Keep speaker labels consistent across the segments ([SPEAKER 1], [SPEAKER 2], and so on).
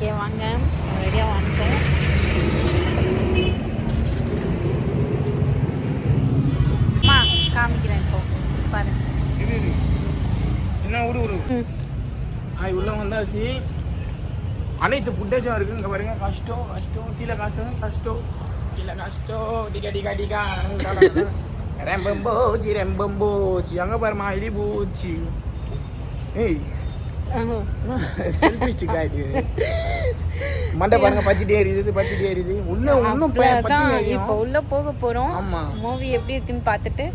[SPEAKER 1] Okay வாங்க ரெடியாக வந்துட்டேன். அம்மா காமிக்கிறேன் இப்போ பாரு.
[SPEAKER 2] என்ன விடு உள்ள வந்தாச்சு. அனைத்து ஃபுட்டேஜும் இருக்குது. இங்கே பாருங்க. கஷ்டம் கீழே டிகா டிகா டிகா ரெம்பம்போச்சி அங்கே பாருமா இடி பூச்சி. ஏய் செல்ஃபிஸ்டிக் ஆகிடுது. மண்டை பாருங்க பத்திட்டே எரியுது. இன்னும்
[SPEAKER 1] இப்போ உள்ள போக போகிறோம்.
[SPEAKER 2] ஆமாம்,
[SPEAKER 1] மூவி எப்படி இருக்குன்னு பார்த்துட்டு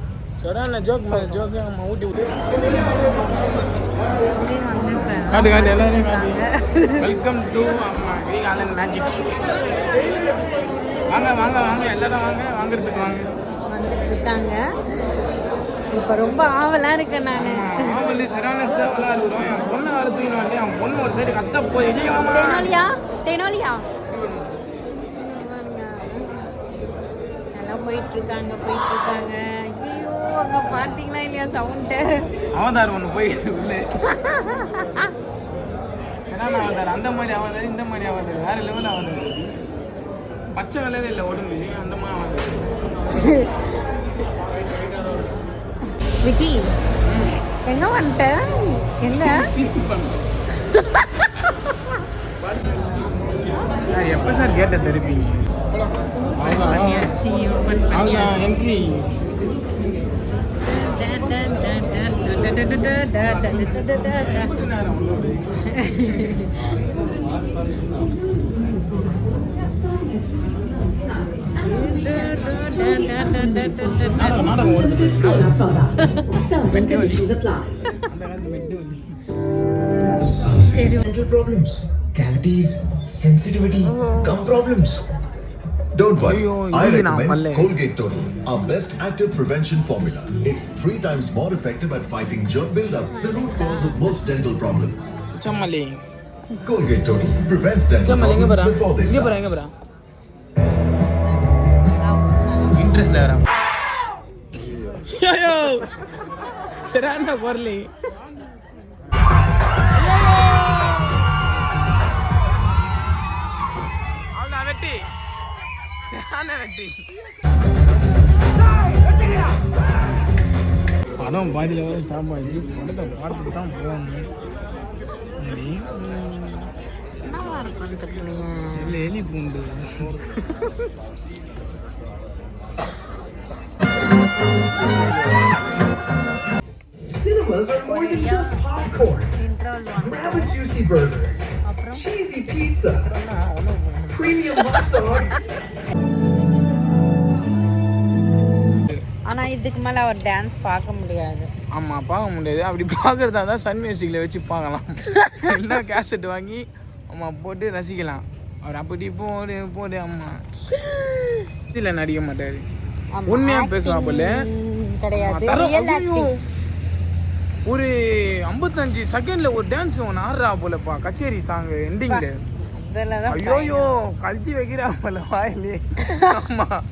[SPEAKER 2] சொரான ஜோக் அம்மா ஊட்டி விட்டு
[SPEAKER 1] காட்டு
[SPEAKER 2] எல்லாரும் வெல்கம் டு அம்மா கிரீகாலன் மேஜிக். வாங்க எல்லாரும் வாங்குறதுக்கு
[SPEAKER 1] வந்துட்டு இருக்காங்க. இப்போ ரொம்ப ஆவலாக இருக்கேன் நான்.
[SPEAKER 2] ஆவல் சரியான சேவலாக இருக்கிறோம். என் பொண்ணை வரத்துக்கு வந்து என் பொண்ணு ஒரு சைடு கத்த போய்
[SPEAKER 1] தேனோலியா எல்லாம் போயிட்டு இருக்காங்க. ஐயோ அங்கே பார்த்தீங்களா இல்லையா சவுண்டு?
[SPEAKER 2] அவதார் ஒன்று போயிட்டு உள்ளே. அவதார் அந்த மாதிரி அவதார், இந்த மாதிரி அவதார், வேற லெவல் அவதார். பச்சை கலரே இல்லை உடம்பு, அந்த மாதிரி அவதார்.
[SPEAKER 1] விக்கி எங்க வந்துட்ட? எங்க
[SPEAKER 2] சார் எப்போ சார் கேட்ட திருப்பி entry
[SPEAKER 3] Dental problems, cavities, sensitivity, gum problems. Don't worry, I recommend Colgate Total, our best active prevention formula. It's 3 times more effective at fighting germ buildup, the root cause of most dental problems. Colgate Total prevents dental problems before they start.
[SPEAKER 2] Interest level. Yo, Serana Borley. படம் பாதியில் வர stop ஆகிடுச்சு. படத்தை பார்த்துட்டு தான் போகணும். இல்லை எலி பூண்டு.
[SPEAKER 3] Cinemas are more than just popcorn. Grab a juicy burger, cheesy pizza, premium hot dog.
[SPEAKER 1] ஆனால் இதுக்கு மேலே அவர் டான்ஸ் பார்க்க முடியாது.
[SPEAKER 2] ஆமாம், பார்க்க முடியாது. அப்படி பார்க்குறதா தான் சன் மியூசிக்கில் வச்சு பார்க்கலாம். இல்லை கேசட் வாங்கி அம்மா போட்டு ரசிக்கலாம். அவர் அப்படி போடு அம்மா இதில் நடிக்க மாட்டார். உண்மையாக பேசுவா போல கிடையாது. ஒரு 55 செகண்டில் ஒரு டான்ஸ் ஒன்று ஆடுறா போலப்பா. கச்சேரி சாங் எண்டிங்கில். ஐயோயோ கழட்டி வைக்கிறா போல வாயிலே. ஆமாம்